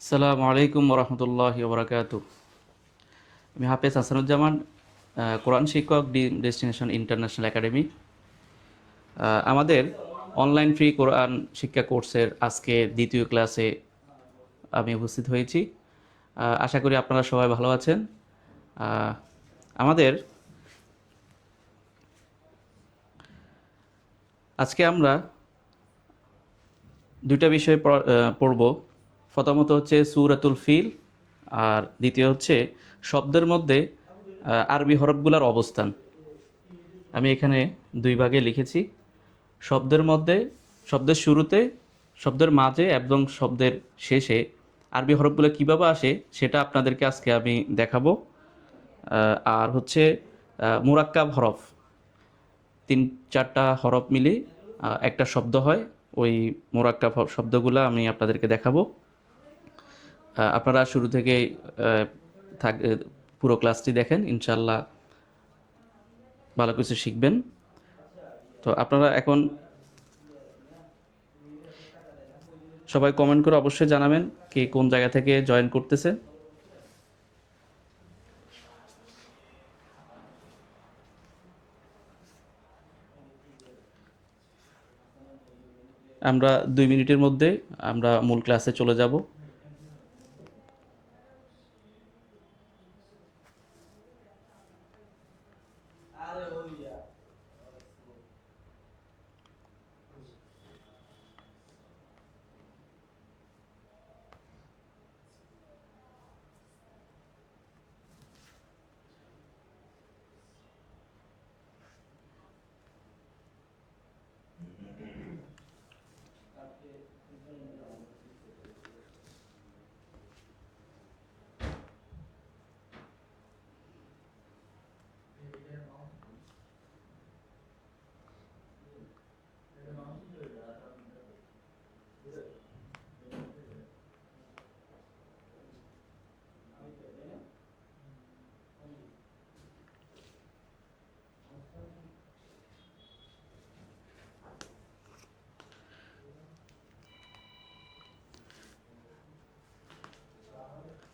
আসসালামু আলাইকুম রহমতুল্লাহি ওবরাকাতু। আমি হাফেজ হাসানুজ্জামান, কোরআন শিক্ষক, ডেস্টিনেশন ইন্টারন্যাশনাল একাডেমি। আমাদের অনলাইন ফ্রি কোরআন শিক্ষা কোর্সের আজকে দ্বিতীয় ক্লাসে আমি উপস্থিত হয়েছি। আশা করি আপনারা সবাই ভালো আছেন। আহ, আমাদের আজকে আমরা দুইটা বিষয় পড়ব। প্রথমত হচ্ছে সূরাতুল ফিল, আর দ্বিতীয় হচ্ছে শব্দের মধ্যে আরবি হরফগুলোর অবস্থান। আমি এখানে দুই ভাগে লিখেছি। শব্দের মধ্যে, শব্দের শুরুতে, শব্দের মাঝে এবং শব্দের শেষে আরবি হরফগুলো কীভাবে আসে সেটা আপনাদেরকে আজকে আমি দেখাবো। আর হচ্ছে মুরাক্কাব হরফ, তিন চারটা হরফ মিলে একটা শব্দ হয়। ওই মুরাক্কাব শব্দগুলো আমি আপনাদেরকে দেখাবো। আপনারা শুরু থেকে থাক পুরো ক্লাসটি দেখেন, ইনশাল্লাহ ভালো কিছু শিখবেন। তো আপনারা এখন সবাই কমেন্ট করে অবশ্যই জানাবেন কে কোন জায়গা থেকে জয়েন করতেছে। আমরা 2 মিনিটের মধ্যে আমরা মূল ক্লাসে চলে যাব।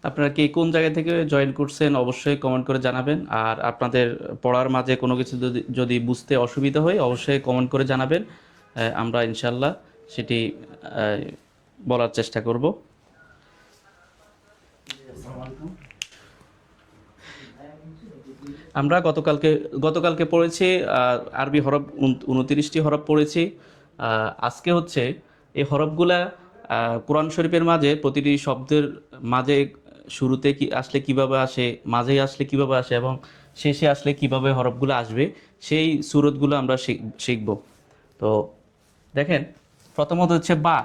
আপনারা কে কোন জায়গা থেকে জয়েন করছেন অবশ্যই কমেন্ট করে জানাবেন। আর আপনাদের পড়ার মাঝে কোনো কিছু যদি যদি বুঝতে অসুবিধা হয় অবশ্যই কমেন্ট করে জানাবেন। আমরা ইনশাল্লাহ সেটি বলার চেষ্টা করব। আমরা গতকালকে পড়েছি আরবি হরফ 29টি হরফ পড়েছি। আজকে হচ্ছে এই হরফগুলা কোরআন শরীফের মাঝে প্রতিটি শব্দের মাঝে শুরুতে কি আসলে কিভাবে আসে, মাঝে আসলে কিভাবে আসে এবং শেষে আসলে কিভাবে হরফগুলো আসবে সেই সূরতগুলো আমরা শিখব। তো দেখেন, প্রথমত হচ্ছে বা।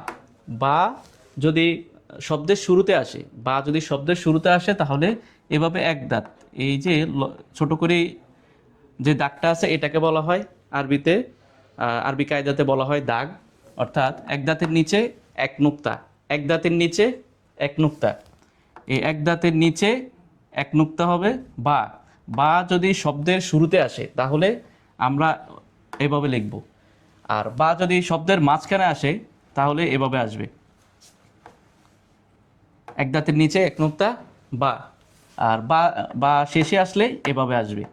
বা যদি শব্দের শুরুতে আসে, বা যদি শব্দের শুরুতে আসে তাহলে এভাবে এক দাঁত, এই যে ছোট করে যে দাগটা আছে এটাকে বলা হয় আরবিতে, আরবি কায়দাতে বলা হয় দাগ। অর্থাৎ এক দাঁতের নিচে এক নুক্তা, এক দাঁতের নিচে এক নুক্তা, এই এক দাঁতের নিচে এক নুক্তা হবে বা। বা যদি শব্দের শুরুতে আসে তাহলে আমরা এভাবে লিখব। আর বা যদি শব্দের মাঝখানে আসে তাহলে এভাবে আসবে, এক দাঁতের নিচে এক নুক্তা বা। আর বা বা শেষে আসলে এভাবে আসবে,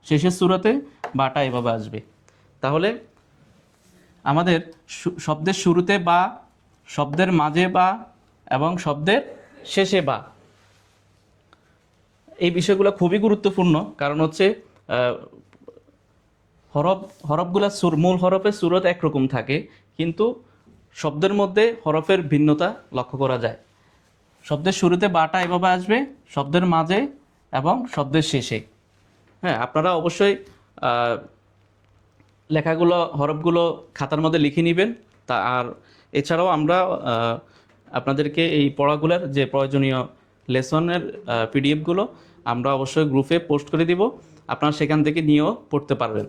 শেষের সূরাতে বাটা এভাবে আসবে। তাহলে আমাদের শব্দের শুরুতে বা, শব্দের মাঝে বা এবং শব্দের শেষে বা, এই বিষয়গুলো খুবই গুরুত্বপূর্ণ। কারণ হচ্ছে হরফগুলা মূল হরফের সূরত একরকম থাকে, কিন্তু শব্দের মধ্যে হরফের ভিন্নতা লক্ষ্য করা যায়। শব্দের শুরুতে বাটা এভাবে আসবে, শব্দের মাঝে এবং শব্দের শেষে। হ্যাঁ, আপনারা অবশ্যই লেখাগুলো, হরফগুলো খাতার মধ্যে লিখে নেবেন। তা আর এছাড়াও আমরা আপনাদেরকে এই পড়াগুলোর যে প্রয়োজনীয় লেসনের পিডিএফগুলো আমরা অবশ্যই গ্রুপে পোস্ট করে দিব, আপনারা সেখান থেকে নিয়েও পড়তে পারবেন।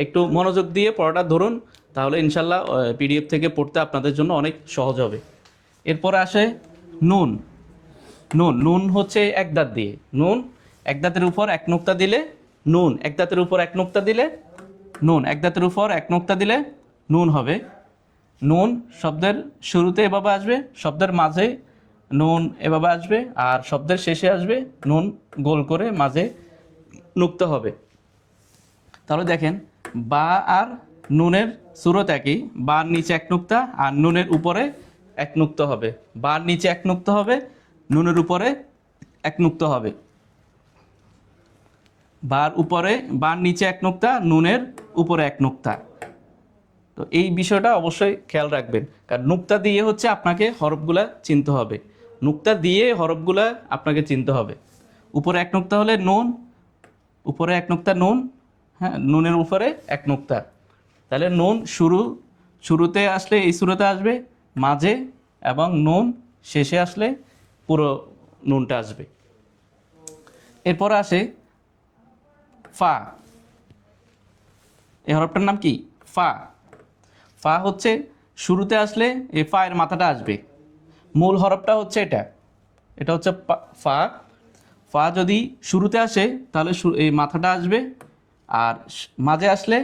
একটু মনোযোগ দিয়ে পড়াটা ধরুন, তাহলে ইনশাল্লাহ পিডিএফ থেকে পড়তে আপনাদের জন্য অনেক সহজ হবে। এরপরে আসে নুন। নুন নুন হচ্ছে এক দাঁত দিয়ে, নুন এক দাঁতের উপর এক নোক্তা দিলে নুন, এক দাঁতের উপর এক নোক্তা দিলে নুন, এক দাঁতের উপর এক নোক্তা দিলে নুন হবে। নুন শব্দের শুরুতে এভাবে আসবে, শব্দের মাঝে নুন এভাবে আসবে, আর শব্দের শেষে আসবে নুন গোল করে মাঝে নুক্তা হবে। তাহলে দেখেন বা আর নুনের সুরত একই, বার নিচে এক নুক্তা আর নুনের উপরে এক নুক্তা হবে, বার নিচে এক নুক্তা হবে, নুনের উপরে এক নুক্তা হবে। বার উপরে, বার নিচে এক নুক্তা, নুনের উপরে এক নুক্তা। তো এই বিষয়টা অবশ্যই খেয়াল রাখবেন, কারণ নুক্তা দিয়ে হচ্ছে আপনাকে হরফগুলা চিনতে হবে, নুক্তা দিয়ে হরফগুলা আপনাকে চিনতে হবে। উপরে এক নুক্তা হলে নুন, উপরে এক নুক্তা নুন, হ্যাঁ, নুনের উপরে এক নুক্তা। তাহলে নুন শুরুতে আসলে এই সুরতে আসবে, মাঝে এবং নুন শেষে আসলে পুরো নুনটা আসবে। এরপর আসে ফা। এই হরফটার নাম কি? ফা। ফা হচ্ছে শুরুতে আসলে এই ফা এর মাথাটা আসবে। মূল হরফটা হচ্ছে এটা হচ্ছে ফা। ফা যদি শুরুতে আসে তাহলে এই মাথাটা আসবে, আর মাঝে আসলে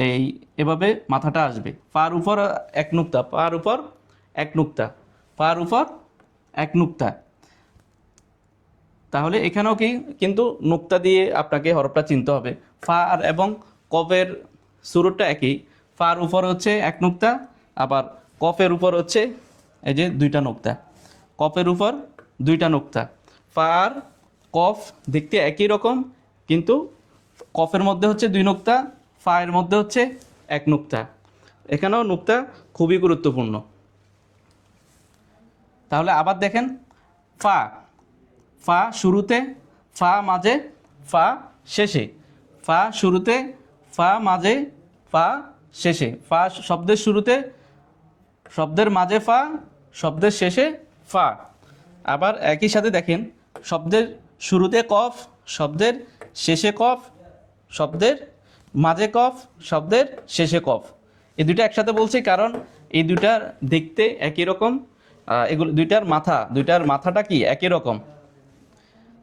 এই এভাবে মাথাটা আসবে। ফার উপর এক নুক্তা, ফার উপর এক নুক্তা, ফার উপর এক নুক্তা। তাহলে এখানেও কি কিন্তু নুক্তা দিয়ে আপনাকে হরফটা চিনতে হবে। ফা আর এবং কফের শুরুটা একই, ফার উপর হচ্ছে এক নুক্তা, আবার কফের উপর হচ্ছে এই যে দুইটা নুক্তা, কফের উপর দুইটা নুক্তা। ফা আর কফ দেখতে একই রকম, কিন্তু কফের মধ্যে হচ্ছে দুই নুক্তা, ফা এর মধ্যে হচ্ছে এক নুক্তা। এখানেও নুক্তা খুবই গুরুত্বপূর্ণ। তাহলে আবার দেখেন ফা, ফা শুরুতে, ফা মাঝে, ফা শেষে, ফা শুরুতে, ফা মাঝে, ফা শেষে, ফা শব্দের শুরুতে, শব্দের মাঝে ফা, শব্দের শেষে ফা। আবার একই সাথে দেখেন শব্দের শুরুতে কফ, শব্দের শেষে কফ, শব্দের মাঝে কফ, শব্দের শেষে কফ। এই দুইটা একসাথে বলছি কারণ এই দুইটার দেখতে একই রকম, এগুলো দুইটার মাথাটা কি একই রকম।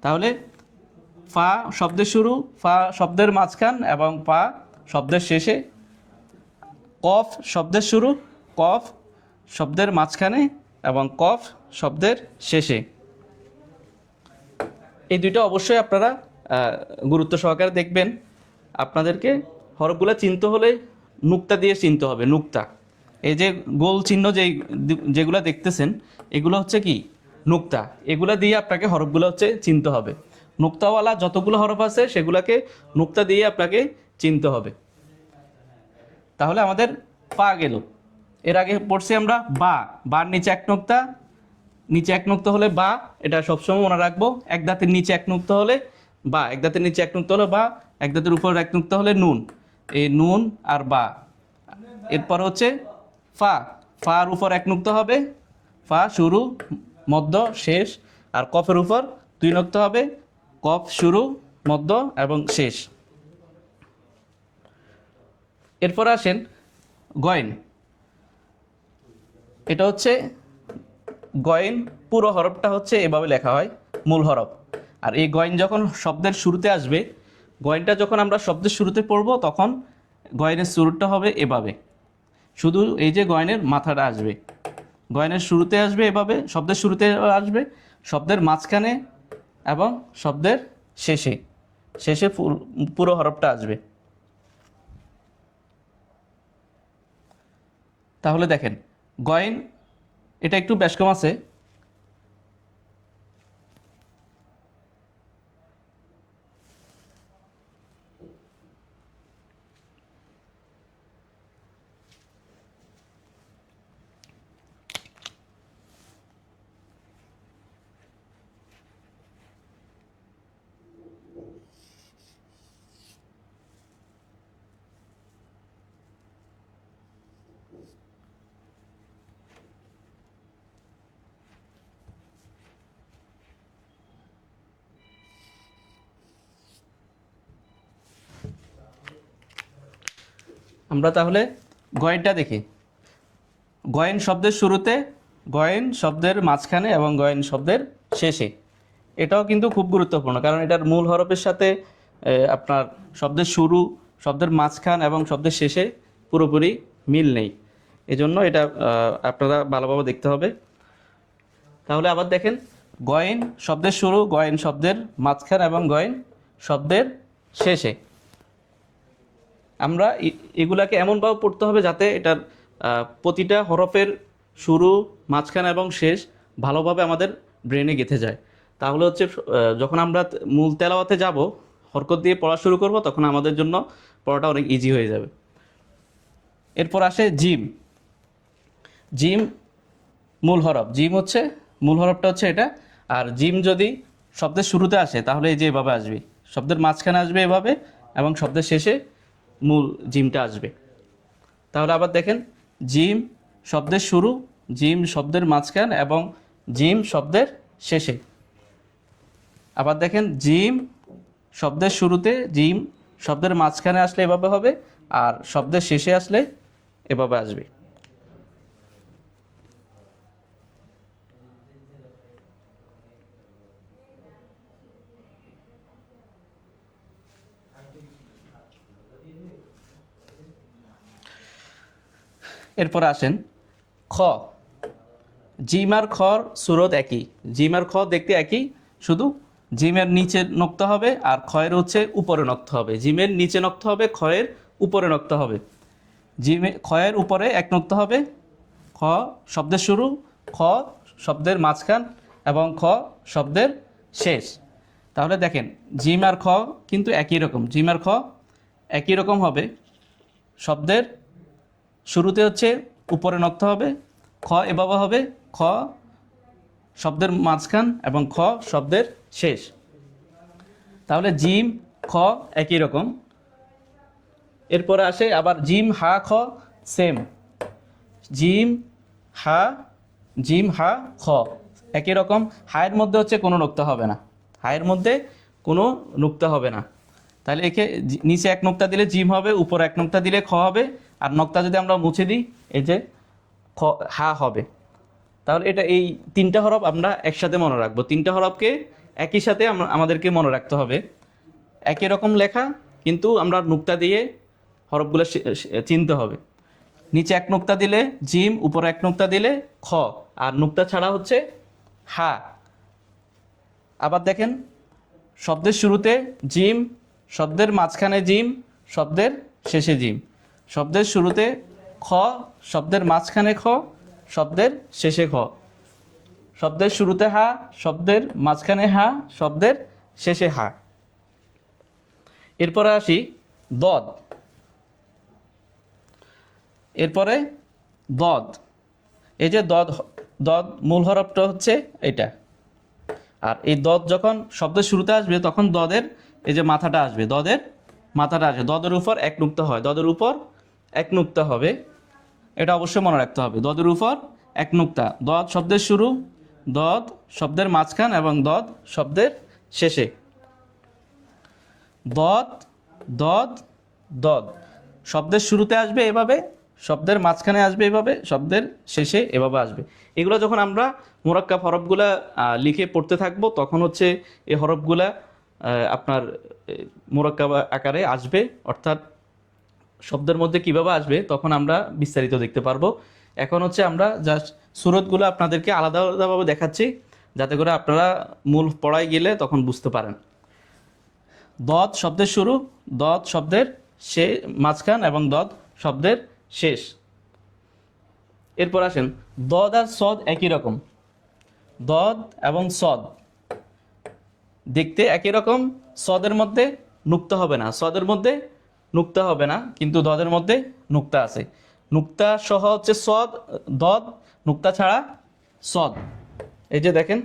তাহলে ফা শব্দের শুরু, ফা শব্দের মাঝখান এবং ফা শব্দের শেষে, কফ শব্দের শুরু, কফ শব্দের মাঝখানে এবং কফ শব্দের শেষে। এই দুইটা অবশ্যই আপনারা গুরুত্ব সহকারে দেখবেন। আপনাদেরকে হরফগুলো চিনতে হলে নুক্তা দিয়ে চিনতে হবে। নুক্তা, এই যে গোল চিহ্ন যেগুলো দেখতেছেন এগুলো হচ্ছে কি নুক্তা, এগুলো দিয়ে আপনাকে হরফগুলো হচ্ছে চিনতে হবে। নুক্তাওয়ালা যতগুলো হরফ আছে সেগুলোকে নুক্তা দিয়ে আপনাকে চিনতে হবে। তাহলে আমাদের পা গেল। এর আগে পড়ছি আমরা বা, বার নিচে এক নুক্তা, নিচে এক নুক্তা হলে বা, এটা সবসময় মনে রাখবো। এক দাঁতের নিচে এক নুক্তা হলে বা, এক দাঁতের নিচে এক নুক্তা হলে বা, এক দাঁতের উপর এক নুক্তা হলে নুন, এই নুন আর বা। এরপর হচ্ছে ফা, ফার উপর এক নুক্তা হবে, ফা শুরু, মধ্য, শেষ। আর কফের উপর দুই নুক্তা হবে, কফ শুরু, মধ্য এবং শেষ। এরপর আসেন গয়েন। এটা হচ্ছে গয়েন, পুরো হরফটা হচ্ছে এভাবে লেখা হয়, মূল হরফ। আর এই গয়েন যখন শব্দের শুরুতে আসবে, গয়েনটা যখন আমরা শব্দের শুরুতে পড়ব তখন গয়েনের শুরুটা হবে এভাবে, শুধু এই যে গয়েনের মাথাটা আসবে, গয়েনের শুরুতে আসবে এভাবে, শব্দের শুরুতে আসবে, শব্দের মাঝখানে এবং শব্দের শেষে, শেষে পুরো হরফটা আসবে। তাহলে দেখেন গয়েন, এটা একটু বেশ কম আছে। আমরা তাহলে গয়েনটা দেখি। গয়েন শব্দের শুরুতে, গয়েন শব্দের মাঝখানে এবং গয়েন শব্দের শেষে। এটাও কিন্তু খুব গুরুত্বপূর্ণ, কারণ এটার মূল হরফের সাথে আপনার শব্দের শুরু, শব্দের মাঝখান এবং শব্দের শেষে পুরোপুরি মিল নেই। এজন্য এটা আপনারা ভালোভাবে দেখতে হবে। তাহলে আবার দেখেন, গয়েন শব্দের শুরু, গয়েন শব্দের মাঝখান এবং গয়েন শব্দের শেষে। আমরা এগুলাকে এমনভাবে পড়তে হবে যাতে এটার প্রতিটা হরফের শুরু, মাঝখান এবং শেষ ভালোভাবে আমাদের ব্রেনে গেঁথে যায়। তাহলে হচ্ছে যখন আমরা মূল তেলাওয়াতে যাব, হরকত দিয়ে পড়া শুরু করব, তখন আমাদের জন্য পড়াটা অনেক ইজি হয়ে যাবে। এরপর আসে জিম। জিম মূল হরফ, জিম হচ্ছে মূল হরফটা হচ্ছে এটা। আর জিম যদি শব্দের শুরুতে আসে তাহলে এই যে এভাবে আসবে, শব্দের মাঝখানে আসবে এভাবে, এবং শব্দের শেষে মূল জিমটা আসবে। তাহলে আবার দেখেন, জিম শব্দের শুরু, জিম শব্দের মাঝখান এবং জিম শব্দের শেষে। আবার দেখেন, জিম শব্দের শুরুতে, জিম শব্দের মাঝখানে আসলে এভাবে হবে, আর শব্দের শেষে আসলে এভাবে আসবে। এরপর আসেন খ। জিম আর খর সুরত একই, জিম আর খ দেখতে একই, শুধু জিমের নিচে নক্তা হবে আর খয়ের হচ্ছে উপরে নক্তা হবে। জিমের নিচে নক্তা হবে, খয়ের উপরে নক্তা হবে। জিমে খয়ের উপরে এক নক্তা হবে, খ শব্দের শুরু, খ শব্দের মাঝখান এবং খ শব্দের শেষ। তাহলে দেখেন, জিম আর খ কিন্তু একই রকম, জিম আর খ একই রকম হবে। শব্দের শুরুতে হচ্ছে উপরে নক্তা হবে, খ এভাবে হবে, খ শব্দের মাঝখান এবং খ শব্দের শেষ। তাহলে জিম খ একই রকম। এরপরে আসে আবার জিম হা খ, সেম। জিম হা, জিম হা খ একই রকম। হায়ের মধ্যে হচ্ছে কোনো নোক্তা হবে না, হায়ের মধ্যে কোনো নোক্তা হবে না। তাহলে একে নিচে এক নোক্তা দিলে জিম হবে, উপরে এক নোক্তা দিলে খ হবে, আর নোক্তা যদি আমরা মুছে দিই এই যে খ হা হবে। তাহলে এটা এই তিনটা হরফ আমরা একসাথে মনে রাখবো, তিনটা হরফকে একই সাথে আমাদেরকে মনে রাখতে হবে। একই রকম লেখা, কিন্তু আমরা নুক্তা দিয়ে হরফগুলো চিনতে হবে। নিচে এক নুক্তা দিলে জিম, উপরে এক নুক্তা দিলে খ, আর নুক্তা ছাড়া হচ্ছে হা। আবার দেখেন, শব্দের শুরুতে জিম, শব্দের মাঝখানে জিম, শব্দের শেষে জিম। শব্দের শুরুতে খ, শব্দের মাঝখানে খ, শব্দের শেষে খ। শব্দের শুরুতে হা, শব্দের মাঝখানে হা, শব্দের শেষে হা। এরপরে আসি দদ। এরপরে দদ, এই যে দদ, দদ মূল হরফটা হচ্ছে এটা। আর এই দদ যখন শব্দের শুরুতে আসবে তখন দদের এই যে মাথাটা আসবে, দদের মাথাটা আসবে, দদের উপর এক নুক্তা হয়, দদের উপর এক নুক্তা হবে। এটা অবশ্যই মনে রাখতে হবে, দদের উপর এক নুক্তা। দদ শব্দের শুরু, দদ শব্দের মাঝখান এবং দদ শব্দের শেষে। দদ, দদ, দদ শব্দের শুরুতে আসবে এভাবে, শব্দের মাঝখানে আসবে এভাবে, শব্দের শেষে এভাবে আসবে। এগুলো যখন আমরা মোরাক্কাব হরফগুলা লিখে পড়তে থাকবো তখন হচ্ছে এই হরফগুলা আপনার মোরাক্কাব আকারে আসবে, অর্থাৎ শব্দের মধ্যে কিভাবে আসবে তখন আমরা বিস্তারিত দেখতে পারবো। এখন হচ্ছে আমরা জাস্ট সুরতগুলো আপনাদেরকে আলাদা আলাদাভাবে দেখাচ্ছি, যাতে করে আপনারা মূল পড়ায় গেলে তখন বুঝতে পারেন। দদ শব্দের শুরু, দদ শব্দের মাঝখান এবং দদ শব্দের শেষ। এরপর আসেন, দদ আর সদ একই রকম, দদ এবং সদ দেখতে একই রকম। সদের মধ্যে নুক্তা হবে না, সদের মধ্যে নুক্তা হবে না, কিন্তু দদের মধ্যে নুক্তা আছে। নুক্তা সহ হচ্ছে সদ, দদ, নুক্তা ছাড়া সদ। এই যে দেখেন,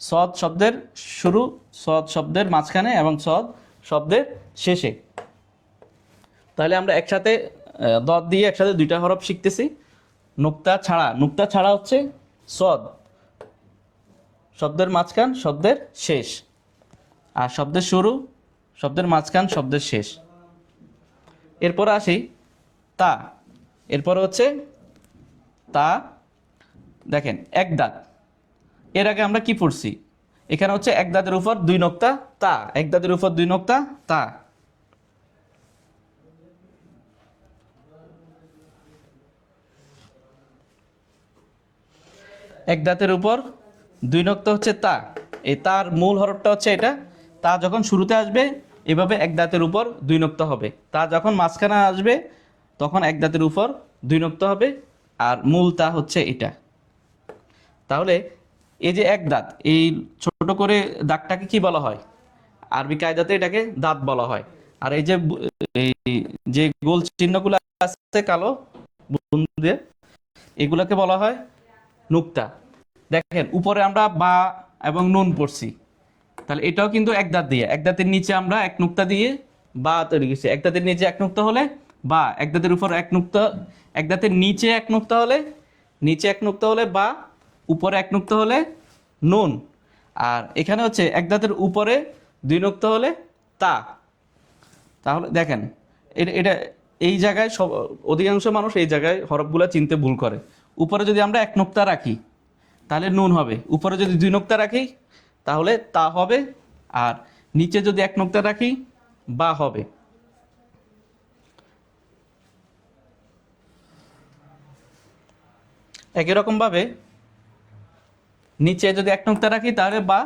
সদ শব্দের শুরু, সদ শব্দের মাঝখানে এবং সদ শব্দের শেষে। তাহলে আমরা একসাথে দদ দিয়ে একসাথে দুইটা হরফ শিখতেছি। নুক্তা ছাড়া, নুক্তা ছাড়া হচ্ছে সদ শব্দের মাঝখান, শব্দের শেষ, আর শব্দের শুরু, শব্দের মাঝখান, শব্দের শেষ। এরপর আসি তা। এরপর হচ্ছে তা, দেখেন এক দাঁত। এর আগে আমরা কি পড়ছি, এখানে হচ্ছে এক দাঁতের উপর দুই নোক্তা তা, এক দাঁতের উপর দুই নোক্তা তা। এক দাঁতের উপর দুই নক্তা হচ্ছে তা, এই তার মূল হরফটা হচ্ছে এটা। তা যখন শুরুতে আসবে এভাবে এক দাঁতের উপর দুই নক্তা হবে, তা যখন মাঝখানে আসবে তখন এক দাঁতের উপর দুই নক্তা হবে, আর মূল তা হচ্ছে এটা। তাহলে এই যে এক দাঁত, এই ছোট করে দাগটাকে কি বলা হয়? আরবি কায়দাতে এটাকে দাঁত বলা হয়। আর এই যে এই যে গোল চিহ্নগুলো আছে কালো বুন দিয়ে, এগুলোকে বলা হয় নুক্তা। দেখেন উপরে আমরা বা এবং নুন পড়ছি, তাহলে এটাও কিন্তু এক দাঁত দিয়ে, এক দাঁতের নিচে আমরা এক নুক্তা দিয়ে বা তৈরি করছি। এক দাঁতের নিচে এক নুক্তা হলে বা, এক দাঁতের উপর এক নুক্তা, এক দাঁতের নিচে এক নুক্তা হলে, নিচে এক নুক্তা হলে বা, উপরে এক নুক্তা হলে নুন। আর এখানে হচ্ছে এক দাঁতের উপরে দুই নুক্তা হলে তা। তাহলে দেখেন এটা এটা এই জায়গায় সব অধিকাংশ মানুষ এই জায়গায় হরফগুলো চিনতে ভুল করে। উপরে যদি আমরা এক নুক্তা রাখি তাহলে নুন হবে, উপরে যদি দুই নুক্তা রাখি তাহলে তা হবে, আর নিচে যদি এক নুক্তা রাখি বা হবে। একই রকম ভাবে নিচে যদি এক নুক্তা রাখি তাহলে বা,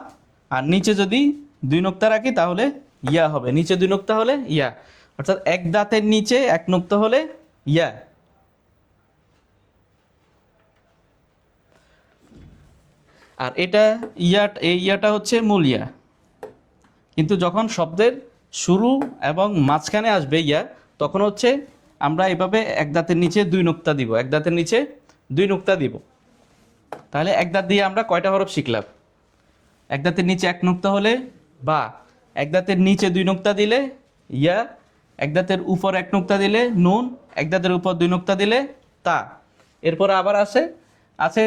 আর নিচে যদি দুই নুক্তা রাখি তাহলে ইয়া হবে। নিচে দুই নুক্তা হলে ইয়া, অর্থাৎ এক দাঁতের নিচে এক নুক্তা হলে ইয়া। আর এটা ইয়া, এই ইয়াটা হচ্ছে মূল ইয়া। কিন্তু যখন শব্দের শুরু এবং মাঝখানে আসবে ইয়া, তখন হচ্ছে আমরা এভাবে এক দাঁতের নিচে দুই নুক্তা দিব, এক দাঁতের নিচে দুই নুক্তা দিব। তাহলে এক দাঁত দিয়ে আমরা কয়টা হরফ শিখলাম? এক দাঁতের নিচে এক নুক্তা হলে বা, এক দাঁতের নিচে দুই নুক্তা দিলে ইয়া, এক দাঁতের উপর এক নুক্তা দিলে নুন, এক দাঁতের উপর দুই নুক্তা দিলে তা। এরপর আবার আছে আছে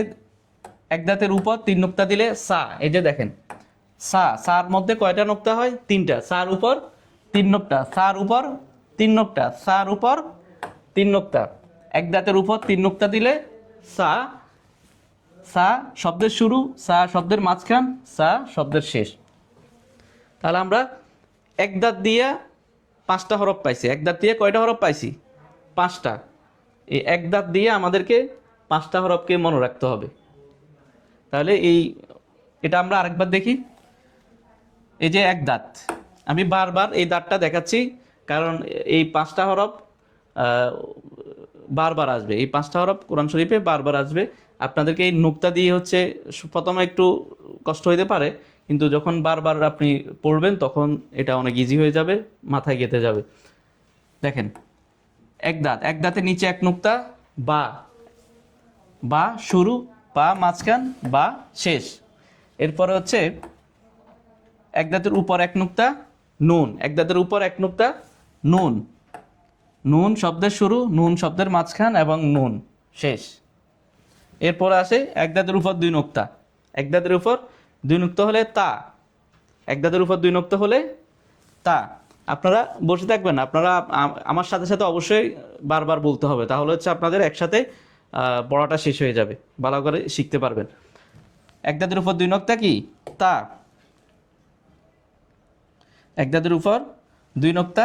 এক দাঁতের উপর তিন নুক্তা দিলে সা। এই যে দেখেন সা, সার মধ্যে কয়টা নুক্তা হয়? তিনটা। সার উপর তিন নুক্তা, সার উপর তিন নুক্তা, সার উপর তিন নুক্তা। এক দাঁতের উপর তিন নুক্তা দিলে সা। সা শব্দের শুরু, সা শব্দের মাঝখান, সা শব্দের শেষ। তাহলে আমরা এক দাঁত দিয়ে পাঁচটা হরফ পাইছি। এক দাঁত দিয়ে কয়টা হরফ পাইছি? পাঁচটা। এই এক দাঁত দিয়ে আমাদেরকে পাঁচটা হরফকে মনে রাখতে হবে। তাহলে এটা আমরা আরেকবার দেখি। এই যে এক দাঁত, আমি বারবার এই দাঁতটা দেখাচ্ছি কারণ এই পাঁচটা হরফ বারবার আসবে। এই পাঁচটা হরফ কোরআন শরীফে বারবার আসবে। আপনাদেরকে এই নুক্তা দিয়ে হচ্ছে প্রথমে একটু কষ্ট হইতে পারে, কিন্তু যখন বারবার আপনি পড়বেন তখন এটা অনেক ইজি হয়ে যাবে, মাথায় গেঁথে যাবে। দেখেন এক দাঁত, এক দাঁতের নিচে এক নুক্তা বা, বা শুরু, বা মাঝখান, বা শেষ। এরপরে হচ্ছে এক দাঁতের উপর এক নুক্তা নুন, এক দাঁতের উপর এক নুক্তা নুন, নুন শব্দের শুরু, নুন শব্দের মাঝখান এবং নুন শেষ। এরপরে আসে এক দাঁতের উপর দুই নুক্তা, এক দাঁতের উপর দুই নুক্তা হলে তা, এক দাঁতের উপর দুই নুক্তা হলে তা। আপনারা বসে থাকবেন, আপনারা আমার সাথে সাথে অবশ্যই বারবার বলতে হবে, তাহলে হচ্ছে আপনাদের একসাথে পড়াটা শেষ হয়ে যাবে, ভালো করে শিখতে পারবেন। এক দাঁতের উপর দুই নুক্তা কি? তা। এক দাঁতের উপর দুই নুক্তা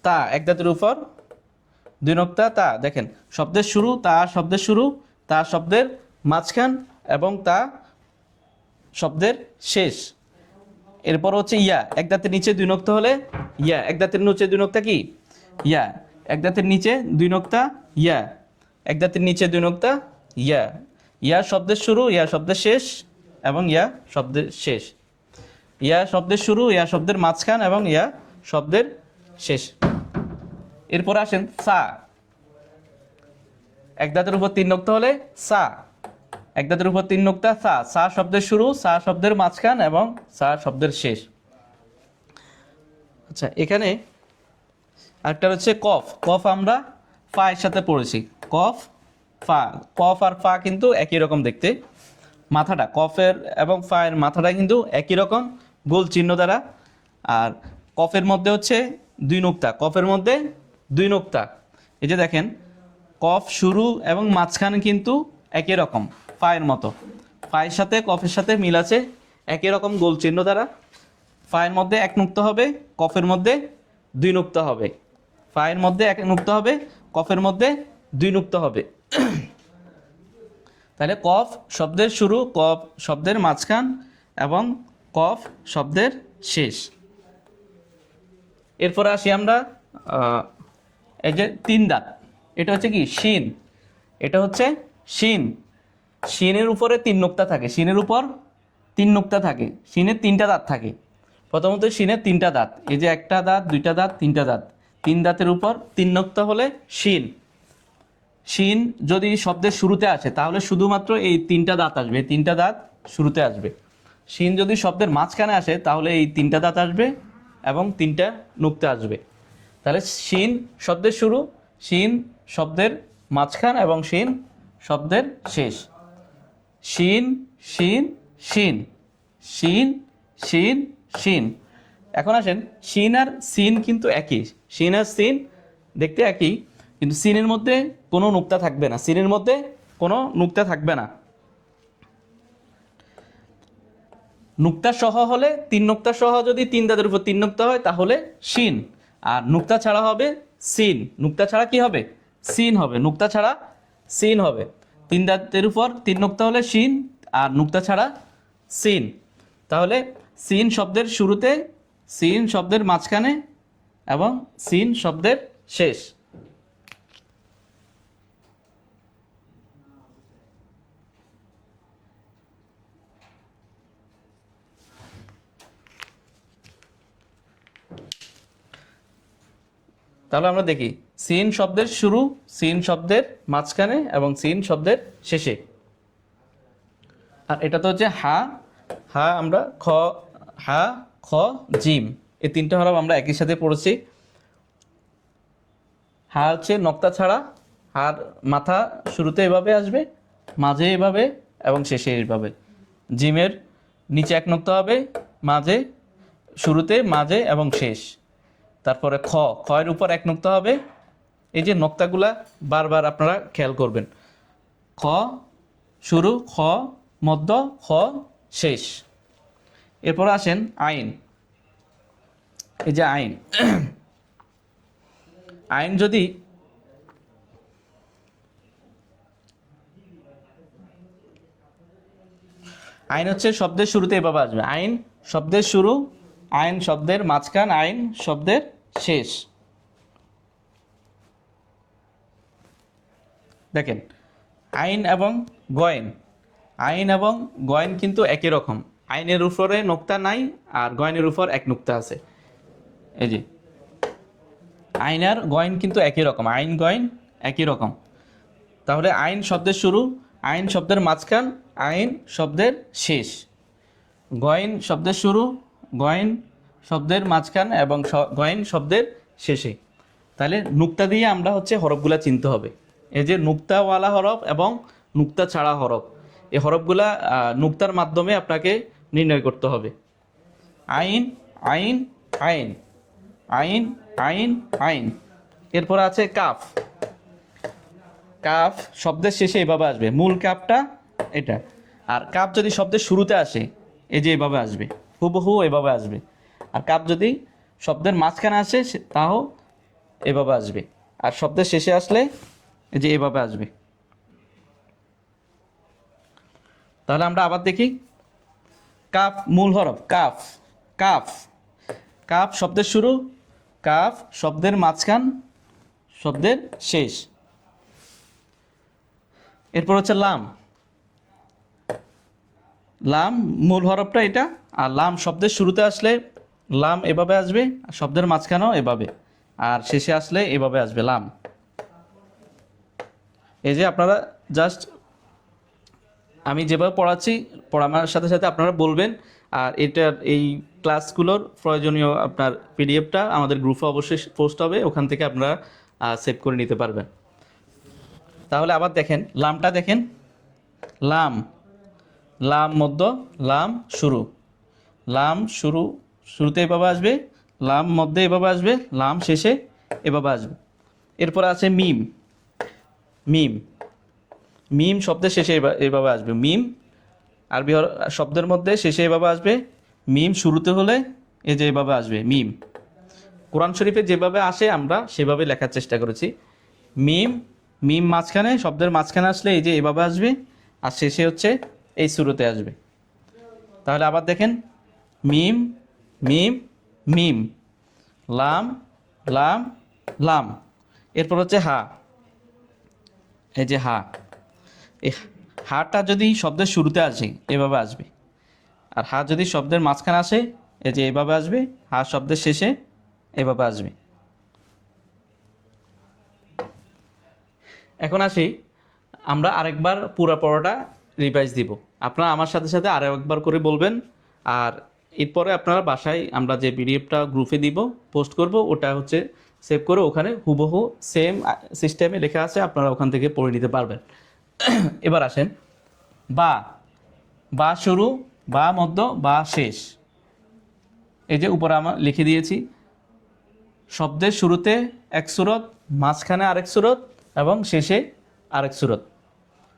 তা, এক দাঁতের উপর দুই নুক্তা তা। দেখেন শব্দের শুরু, তা শব্দের শুরু, তা শব্দের মাঝখান এবং তা শব্দের শেষ। এরপর হচ্ছে ইয়া, এক দাঁতের নিচে দুই নুক্তা হলে ইয়া, এক দাঁতের নিচে দুই নুক্তা কি? ইয়া, এক দাঁতের নিচে দুই নুক্তা ইয়া, এক দাঁতের নিচে দুই নুক্তা ইয়া। ইয়া শব্দের শুরু, ইয়া শব্দের শেষ এবং ইয়া শব্দের শেষ। ইয়া শব্দের শুরু, ইয়া শব্দের মাঝখান এবং ইয়া শব্দের শেষ। এরপর আসেন সা, এক দাঁতের উপর তিন নুক্তা হলে সা, এক দাঁতের উপর তিন নুক্তা সা, সা শব্দের শুরু, সা শব্দের মাঝখান এবং সা শব্দের শেষ। আচ্ছা, এখানে আরেকটা হচ্ছে কফ। কফ আমরা ফা এর সাথে পড়েছি, কফ ফা। কফ আর ফা কিন্তু একই রকম দেখতে, মাথাটা কফের এবং ফা এর মাথাটা কিন্তু একই রকম গোল চিহ্ন দ্বারা। আর কফের মধ্যে হচ্ছে দুই নুক্তা, কফের মধ্যে দুই নুক্তা। এই যে দেখেন কফ শুরু এবং মাঝখানে কিন্তু একই রকম ফায়ের মতো, ফায়ের সাথে কফের সাথে মিল আছে একই রকম গোল চিহ্ন দ্বারা। ফায়ের মধ্যে এক নুক্তা হবে, কফের মধ্যে দুই নুক্তা হবে। ফায়ের মধ্যে এক নুক্তা হবে, কফের মধ্যে দুই নুক্তা হবে। তাহলে কফ শব্দের শুরু, কফ শব্দের মাঝখান এবং কফ শব্দের শেষ। এরপরে আসি আমরা এই যে 3 দাঁত, এটা হচ্ছে কি শিন, এটা হচ্ছে শিন। শিনের উপরে 3 নোক্তা থাকে, শিনের উপর 3 নোক্তা থাকে, শিনের 3টা দাঁত থাকে। প্রথমত শিনের 3টা দাঁত, এই যে 1টা দাঁত, 2টা দাঁত, 3টা দাঁত, 3 দাঁতের উপর 3 নোক্তা হলে শিন। শিন যদি শব্দের শুরুতে আসে তাহলে শুধুমাত্র এই 3টা দাঁত আসবে, 3টা দাঁত শুরুতে আসবে। শিন যদি শব্দের মাঝখানে আসে তাহলে এই 3টা দাঁত আসবে এবং 3টা নোক্তা আসবে। তাহলে শিন শব্দের শুরু, শিন শব্দের মাঝখান এবং শিন শব্দের শেষ। শিন শিন শিন, শিন শিন শিন। এখন আসেন, শিন আর সিন কিন্তু একই, শিন আর সিন দেখতে একই, কিন্তু সিনের মধ্যে কোনো নুক্তা থাকবে না, সিনের মধ্যে কোনো নুক্তা থাকবে না। নুক্তা সহ হলে 3 নুক্তা সহ যদি 3 দাঁতের উপর 3 নুক্তা হয় তাহলে শিন, আর নুক্তা ছাড়া হবে সিন। নুক্তা ছাড়া কি হবে? সিন হবে, নুক্তা ছাড়া সিন হবে। 3 দাঁতের উপর 3 নুক্তা হলে শিন, আর নুক্তা ছাড়া সিন। তাহলে সিন শব্দের শুরুতে, সিন শব্দের মাঝখানে এবং সিন শব্দের শেষ। তাহলে আমরা দেখি সিন শব্দের শুরু, সিন শব্দের মাঝখানে এবং সিন শব্দের শেষে। আর এটা তো হচ্ছে হা, হা আমরা খ, হা খ জিম, এই 3টে হরফ আমরা একই সাথে পড়েছি। হা হচ্ছে নক্তা ছাড়া, হার মাথা শুরুতে এভাবে আসবে, মাঝে এভাবে এবং শেষে এইভাবে। জিমের নিচে 1 নক্তা হবে, মাঝে, শুরুতে, মাঝে এবং শেষ। তারপরে খ, খয়ের উপর 1 নক্তা হবে। এই যে নক্তাগুলা বারবার আপনারা খেয়াল করবেন। খ শুরু, খ মধ্য, খ শেষ। এরপর আসেন আইন। এই যে আইন, আইন যদি আইন হচ্ছে শব্দের শুরুতে এভাবে আসবে, আইন শব্দের শুরু, আইন শব্দের মাঝখান, আইন শব্দের শেষ। দেখেন আইন এবং গয়েন, আইন এবং গয়েন কিন্তু একই রকম। আইনের উপরে নোক্তা নাই আর গয়েনের উপর 1 নোক্তা আছে। এই যে আইন আর গয়েন কিন্তু একই রকম, আইন গয়েন একই রকম। তাহলে আইন শব্দের শুরু, আইন শব্দের মাঝখান, আইন শব্দের শেষ। গয়েন শব্দের শুরু, গয়েন শব্দের মাঝখান এবং গয়েন শব্দের শেষে। তাহলে নুক্তা দিয়ে আমরা হচ্ছে হরফগুলা চিনতে হবে। এই যে নুক্তাওয়ালা হরফ এবং নুক্তা ছাড়া হরফ, এই হরফগুলা নুক্তার মাধ্যমে আপনাকে নির্ণয় করতে হবে। আইন আইন আইন, আইন আইন আইন। এরপর আছে কাফ। কাফ শব্দের শেষে এভাবে আসবে, মূল কাফটা এটা। আর কাফ যদি শব্দের শুরুতে আসে এই যে এভাবে আসবে, হুবহু এভাবে আসবে। আর কাফ যদি শব্দের মাঝখানে আসে তাও এভাবে আসবে, আর শব্দের শেষে আসলে এই যে এভাবে আসবে। তাহলে আমরা আবার দেখি, কাফ মূল হরফ, কাফ, কাফ, কাফ শব্দের শুরু, কাফ শব্দের মাঝখান, শব্দের শেষ। এরপর হচ্ছে লাম। লাম মূল হরফটা এটা, আর লাম শব্দের শুরুতে আসলে লাম এভাবে আসবে, আর শব্দের মাঝখানেও এভাবে, আর শেষে আসলে এভাবে আসবে লাম। এই যে আপনারা জাস্ট আমি যেভাবে পড়াচ্ছি, পড়ানোর সাথে সাথে আপনারা বলবেন। আর এটার এই ক্লাসগুলোর প্রয়োজনীয় আপনার পিডিএফটা আমাদের গ্রুপে অবশ্যই পোস্ট হবে, ওখান থেকে আপনারা সেভ করে নিতে পারবেন। তাহলে আবার দেখেন লামটা দেখেন, লাম, লাম মধ্য, লাম শুরু, লাম শুরু, শুরুতে এভাবে আসবে, লাম মধ্যে এভাবে আসবে, লাম শেষে এভাবে আসবে। এরপর আছে মিম। মিম, মিম শব্দের শেষে এভাবে আসবে, মিম আরবি শব্দের মধ্যে শেষে এভাবে আসবে। মিম শুরুতে হলে এই যে এভাবে আসবে মিম। কোরআন শরীফে যেভাবে আসে আমরা সেভাবে লেখার চেষ্টা করেছি। মিম, মিম মাঝখানে, শব্দের মাঝখানে আসলে এই যে এভাবে আসবে, আর শেষে হচ্ছে এই শুরুতে আসবে। তাহলে আবার দেখেন, মিম মিম মিম, লাম লাম লাম, এরপর হচ্ছে হা। এই যে হা, এই হাটা যদি শব্দের শুরুতে আসে এভাবে আসবে, আর হা যদি শব্দের মাঝখানে আসে এই যে এভাবে আসবে, হা শব্দের শেষে এভাবে আসবে। এখন আসি, আমরা আরেকবার পুরো পড়াটা রিভাইজ দিব। আপনারা আমার সাথে সাথে আরেকবার করে বলবেন। আর এরপরে আপনারা বাসায় আমরা যে পিডিএফটা গ্রুপে দিব, পোস্ট করব, ওটা হচ্ছে সেভ করে ওখানে হুবহু সেম সিস্টেমে লেখা আছে, আপনারা ওখান থেকে পড়ে নিতে পারবেন। এবার আসেন, বা, বা শুরু, বা মধ্য, বা শেষ। এই যে উপরে আমরা লিখে দিয়েছি, শব্দের শুরুতে এক সুরত, মাঝখানে আরেক সুরত এবং শেষে আরেক সুরত।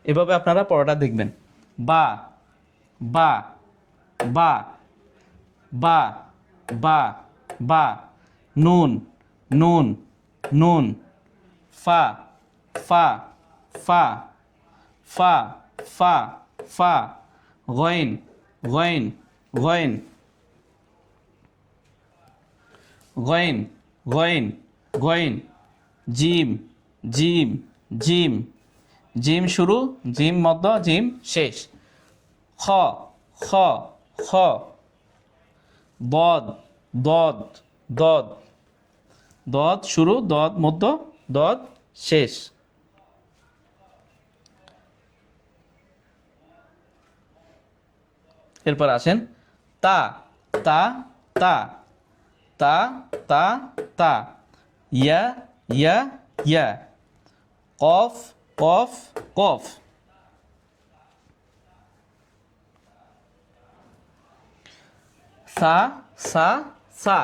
এভাবে আপনারা পড়াটা দেখবেন। বা, বা, বা, বা, বা, বা, নুন, নুন, নুন, ফা, ফা, ফা, ফা, ফা, ফা, গইন, গইন, গইন, গইন, গইন, গইন, জিম, জিম, জিম, জিম শুরু, জিম মধ্য, জিম শেষ। খ, খ, খ, দদ, দদ, দদ, দদ শুরু, দদ মধ্য, দদ শেষ। এরপর আসেন, তা, তা, তা, তা, তা, তা, ইয়া, ইয়া, ইয়া, কফ, কফ, কফ, সা, সা, সা,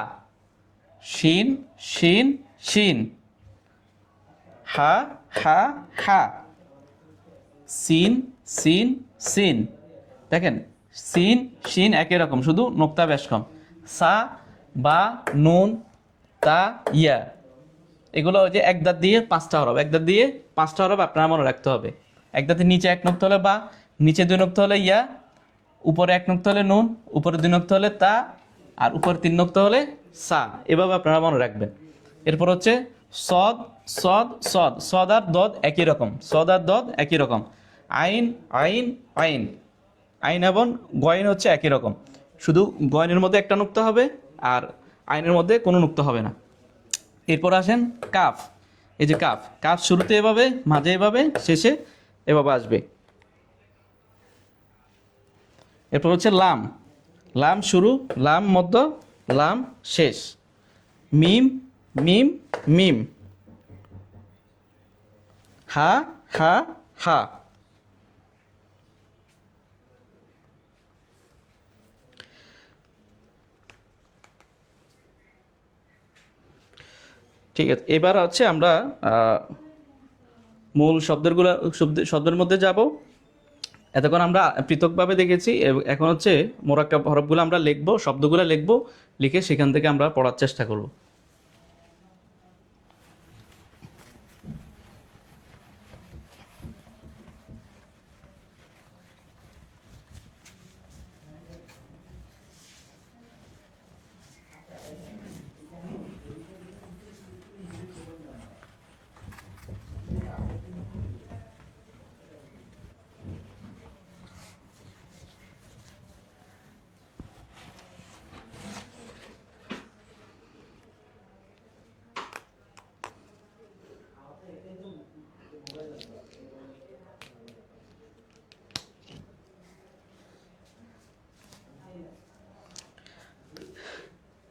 শিন, শিন, শিন, হা, হা, হা, সিন, সিন, সিন। দেখেন, সিন শিন একই রকম, শুধু নোক্তা বেশ কম। সা, বা, নুন, তা, ইয়া, এগুলো ওই যে এক দাঁত দিয়ে পাঁচটা হরফ, এক দাঁত দিয়ে পাঁচটা হরফ আপনারা মনে রাখতে হবে। এক দাঁতের নিচে এক নোক্তা হলে বা, নিচে দুই নোক্তা হলে ইয়া, উপরে এক নোক্তা হলে নুন, উপরে দুই নোক্তা হলে তা, আর উপরে তিন নোক্তা হলে সা। এভাবে আপনারা মনে রাখবেন। এরপর হচ্ছে সদ, সদ, সদ, সদ আর দদ একই রকম, সদ আর দদ একই রকম। আইন, আইন, আইন, আইন এবং গয়ন হচ্ছে একই রকম, শুধু গয়নের মধ্যে একটা নুক্তা হবে আর আইনের মধ্যে কোনো নুক্তা হবে না। এরপর আসেন কাফ। এই যে কাফ, কাফ শুরুতে এভাবে, মাঝে এভাবে, শেষে এভাবে আসবে। এরপর হচ্ছে লাম, লাম শুরু, লাম মধ্য, লাম শেষ। মিম, মিম, মিম, হা, হা, হা। ঠিক আছে, এবার হচ্ছে আমরা মূল শব্দের মধ্যে যাব। এতক্ষণ আমরা পৃথকভাবে দেখেছি, এখন হচ্ছে মোরাক্কাব হরফগুলো আমরা লিখবো, শব্দগুলো লিখবো, লিখে সেখান থেকে আমরা পড়ার চেষ্টা করব।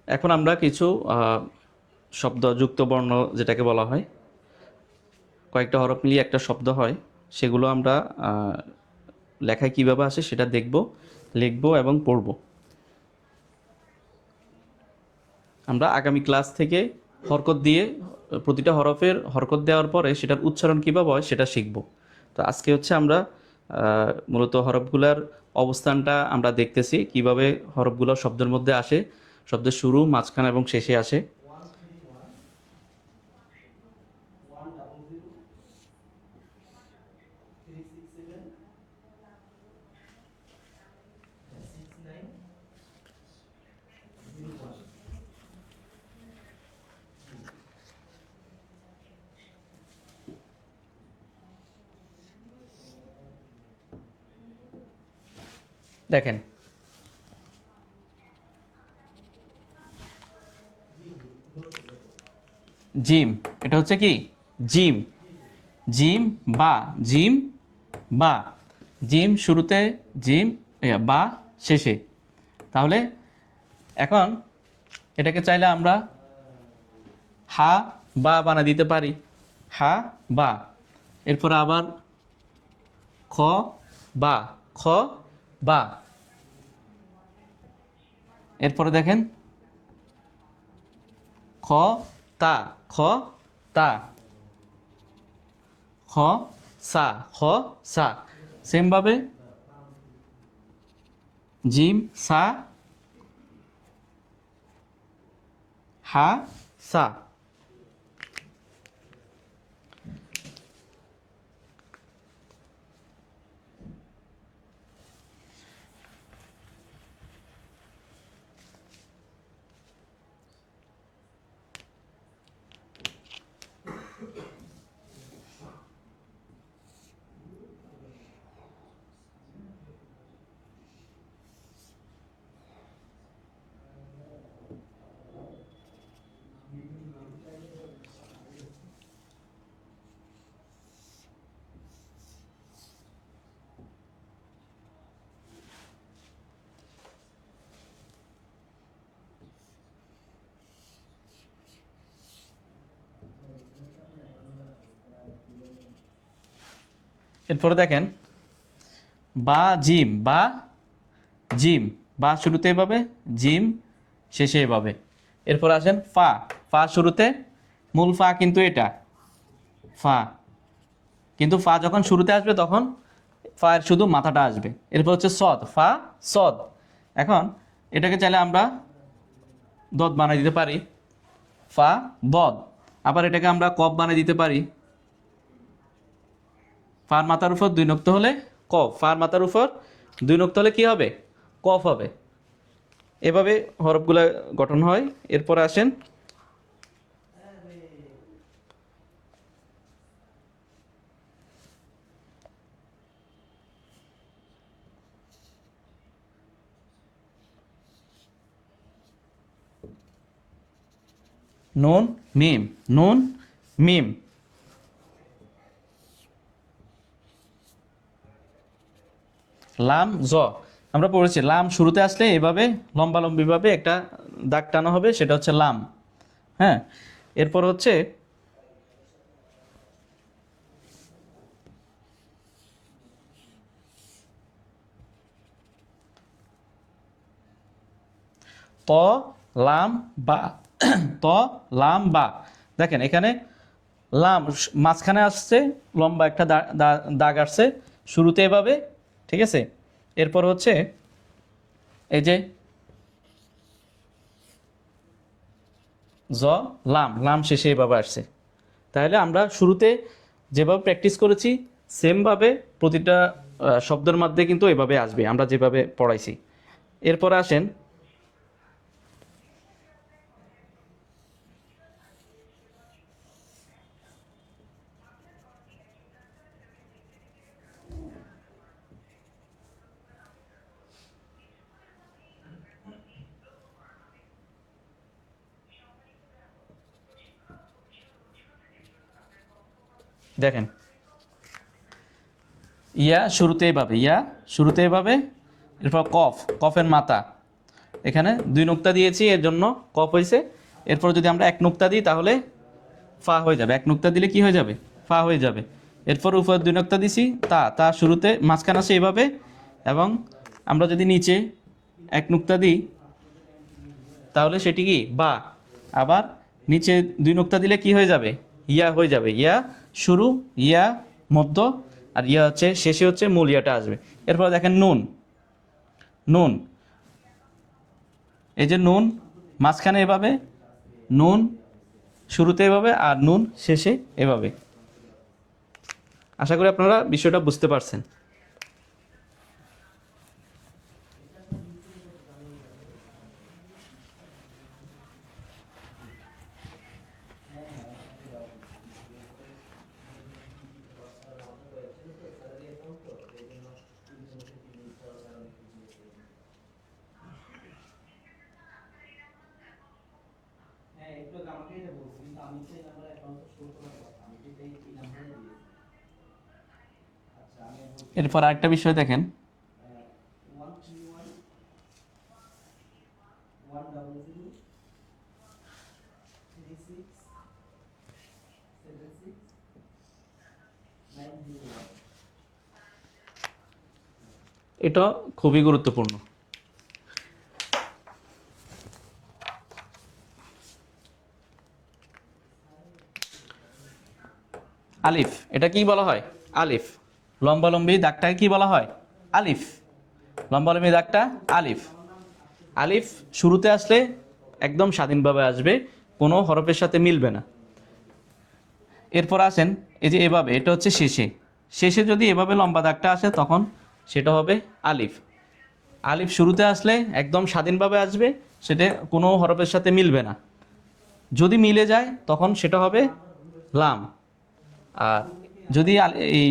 এখন আমরা কিছু শব্দ যুক্ত বর্ণ যেটাকে বলা হয়, কয়েকটা হরফ মিলিয়ে একটা শব্দ হয়, সেগুলো আমরা লেখায় কীভাবে আসে সেটা দেখব, লিখব এবং পড়ব। আমরা আগামী ক্লাস থেকে হরকত দিয়ে, প্রতিটা হরফের হরকত দেওয়ার পরে সেটার উচ্চারণ কীভাবে হয় সেটা শিখব। তো আজকে হচ্ছে আমরা মূলত হরফগুলার অবস্থানটা আমরা দেখতেছি, কিভাবে হরফগুলো শব্দের মধ্যে আসে, শব্দের শুরু, মাঝখানে এবং শেষে আসে। দেখেন জিম, এটা হচ্ছে কি জিম, জিম বা, জিম বা, জিম শুরুতে, জিম বা শেষে। তাহলে এখন এটাকে চাইলে আমরা হা বা বানা দিতে পারি, হা বা। এরপর আবার খ বা, খ বা। এরপরে দেখেন খ তা, খ তা, খ সা, খ সা। সেমভাবে জিম সা, হা সা। এরপরে দেখেন বা জিম, বা জিম, বা শুরুতে এভাবে, জিম শেষে এভাবে। এরপর আসেন ফা, ফা শুরুতে, মূল ফা কিন্তু এটা ফা, কিন্তু ফা যখন শুরুতে আসবে তখন ফা এর শুধু মাথাটা আসবে। এরপর হচ্ছে সদ, ফা সদ। এখন এটাকে চাইলে আমরা দদ বানিয়ে দিতে পারি, ফা দদ। আবার এটাকে আমরা কফ বানিয়ে দিতে পারি, ফার মাথার উপর দুই নক্ত হলে কফ, ফার মাথার উপর দুই নক্ত হলে কি হবে, কফ হবে। এভাবে হরফগুলা গঠন হয়। এরপর আসেন নুন মিম, নুন মিম। লাম জ, আমরা পড়েছি লাম শুরুতে আসলে এভাবে লম্বালম্বিভাবে একটা দাগ টানা হবে, সেটা হচ্ছে লাম। হ্যাঁ, এরপর হচ্ছে ত লাম বা, ত লাম বা। দেখেন এখানে লাম মাঝখানে আসছে, লম্বা একটা দাগ আসছে শুরুতে এভাবে, ঠিক আছে। এরপর হচ্ছে এই যে জ, লাম, লাম শেষে এভাবে আসছে। তাহলে আমরা শুরুতে যেভাবে প্র্যাকটিস করেছি সেমভাবে প্রতিটা শব্দের মধ্যে কিন্তু এভাবে আসবে, আমরা যেভাবে পড়াইছি। এরপর আসেন দেখেন ইয়া শুরুতে এভাবে, ইয়া শুরুতে এভাবে। এরপর কফ, কফের মাথা, এখানে দুই নুক্তা দিয়েছি এর জন্য কফ হয়েছে। এরপর যদি আমরা এক নুক্তা দিই তাহলে ফা হয়ে যাবে, এক নুক্তা দিলে কি হয়ে যাবে, ফা হয়ে যাবে। এরপর উপর দুই নুক্তা দিছি, তা, তা শুরুতে মাঝখানে আসে এইভাবে। এবং আমরা যদি নিচে এক নুক্তা দিই তাহলে সেটি কি বা। আবার নিচে দুই নুক্তা দিলে কি হয়ে যাবে, ইয়া হয়ে যাবে। ইয়া শুরু, ইয়া মধ্য, আর ইয়া হচ্ছে শেষে হচ্ছে মূল ইয়াটা আসবে। এরপর দেখেন নুন, নুন, এই যে নুন মাঝখানে এভাবে, নুন শুরুতে এভাবে, আর নুন শেষে এভাবে। আশা করি আপনারা বিষয়টা বুঝতে পারছেন। এরপর আরেকটা বিষয় দেখেন, এটা খুবই গুরুত্বপূর্ণ। আলিফ, এটা কি বলা হয়? আলিফ। লম্বালম্বী দাগটাকে কি বলা হয়? আলিফ। লম্বালম্বী দাগটা আলিফ। আলিফ শুরুতে আসলে একদম স্বাধীনভাবে আসবে, কোনো হরফের সাথে মিলবে না। এরপর আসেন, এই যে এভাবে, এটা হচ্ছে শেষে। শেষে যদি এভাবে লম্বা দাগটা আসে তখন সেটা হবে আলিফ। আলিফ শুরুতে আসলে একদম স্বাধীনভাবে আসবে, সেটা কোনো হরফের সাথে মিলবে না। যদি মিলে যায় তখন সেটা হবে লাম। আর যদি এই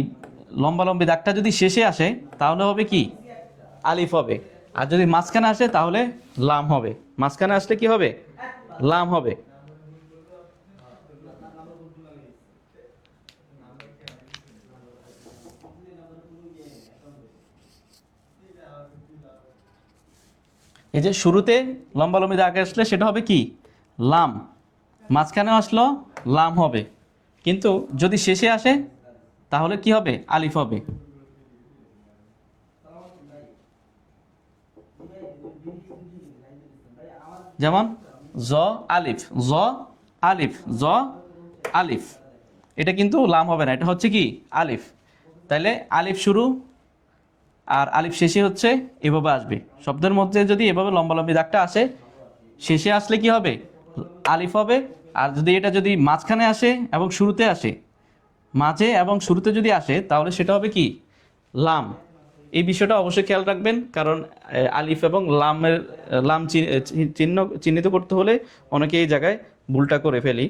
লম্বালম্বী দাগটা যদি শেষে আসে তাহলে হবে কি? আলিফ হবে। আর যদি মাঝখানে আসে তাহলে লাম হবে। মাঝখানে আসলে কি হবে? লাম হবে। এই যে শুরুতে লম্বালম্বী দাগ আসলে সেটা হবে কি? লাম। মাঝখানে আসলো লাম হবে, কিন্তু যদি শেষে আসে তাহলে কি হবে? আলিফ হবে। যেমন জ আলিফ, জ আলিফ, জ আলিফ, এটা কিন্তু লাম হবে না, এটা হচ্ছে কি? আলিফ। তাইলে আলিফ শুরু আর আলিফ শেষে হচ্ছে এভাবে আসবে। শব্দের মধ্যে যদি এভাবে লম্বালম্বী দাগটা আসে, শেষে আসলে কি হবে? আলিফ হবে। আর যদি এটা যদি মাঝখানে আসে এবং শুরুতে আসে, মাঝে এবং শুরুতে যদি আসে তাহলে সেটা হবে কি? লাম। এই বিষয়টা অবশ্যই খেয়াল রাখবেন, কারণ আলিফ এবং লামের লাম চিহ্নিত করতে হলে অনেকে এই জায়গায় ভুলটা করে ফেলি।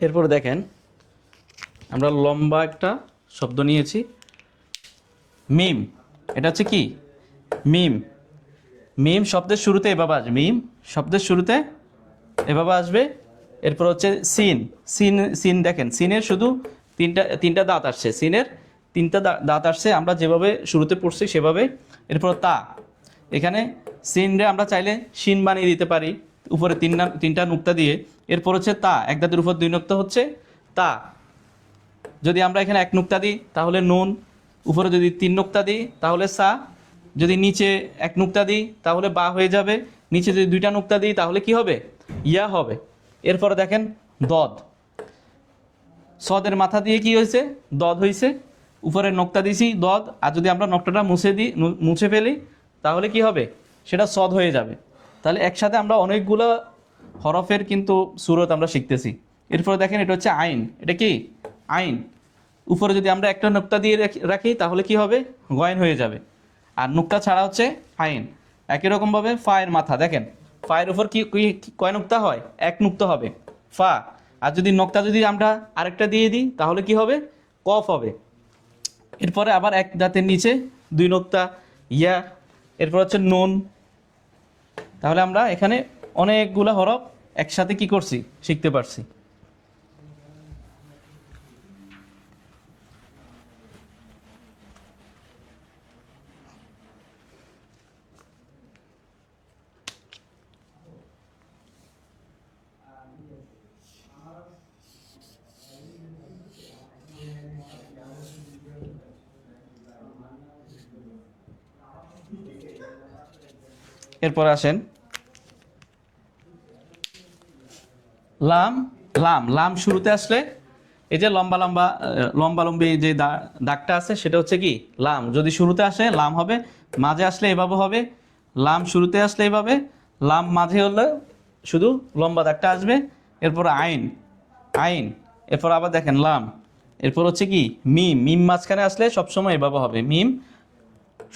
এরপর দেখেন, আমরা লম্বা একটা শব্দ নিয়েছি, মিম। এটা হচ্ছে কি? মিম। মিম শব্দের শুরুতে এভাবে আসবে, মিম শব্দের শুরুতে এভাবে আসবে। এরপর হচ্ছে সিন। সিন, সিন দেখেন, সিনের শুধু তিনটা দাঁত আসছে, সিনের তিনটা দাঁত আসছে, আমরা যেভাবে শুরুতে পড়ছি সেভাবে। এরপর তা, এখানে সিনরে আমরা চাইলে শিন বানিয়ে দিতে পারি উপরে তিনটা নুক্তা দিয়ে। এরপর হচ্ছে তা, এক দাঁতের উপর দুই নুক্তা হচ্ছে তা। যদি আমরা এখানে এক নুক্তা দিই তাহলে নুন, উপরে যদি তিন নুক্তা দিই তাহলে সা, যদি নিচে এক নুক্তা দিই তাহলে বা হয়ে যাবে, নিচে যদি দুইটা নুক্তা দিই তাহলে কি হবে? ইয়া হবে। এরপরে দেখেন দদ, সদের মাথা দিয়ে কি হয়েছে? দদ হয়েছে। উপরে নোক্তা দিয়েছি দদ, আর যদি আমরা নকটাটা মুছে ফেলি তাহলে কি হবে? সেটা সদ হয়ে যাবে। তাহলে একসাথে আমরা অনেকগুলো হরফের কিন্তু সুরত আমরা শিখতেছি। এরপরে দেখেন, এটা হচ্ছে আইন। এটা কি? আইন। উপরে যদি আমরা একটা নোক্তা দিয়ে রাখি তাহলে কি হবে? গয়েন হয়ে যাবে। আর নুক্তা ছাড়া হচ্ছে আইন। একই রকমভাবে ফায়ের মাথা, দেখেন ফায়ের উপর কয় নুক্তা হয়? এক নুক্তা হবে, ফা। আর যদি নক্তা যদি আমরা আরেকটা দিয়ে দিই তাহলে কি হবে? কফ হবে। এরপরে আবার এক দাঁতের নিচে দুই নোক্তা, ইয়া। এরপর হচ্ছে নুন। তাহলে আমরা এখানে অনেকগুলো হরফ একসাথে কি করছি? শিখতে পারছি। এরপর আসেন লাম। লাম, লাম শুরুতে আসলে এই যে লম্বালম্বী যে দাগটা আছে সেটা হচ্ছে কি? লাম। যদি শুরুতে আসে লাম হবে, মাঝে আসলে এভাবে হবে। লাম শুরুতে আসলে এভাবে, লাম মাঝে হলে শুধু লম্বা দাগটা আসবে। এরপর আইন। আইন, এরপর আবার দেখেন লাম, এরপর হচ্ছে কি মিম, মিম মাঝখানে আসলে সবসময় এভাবে হবে, মিম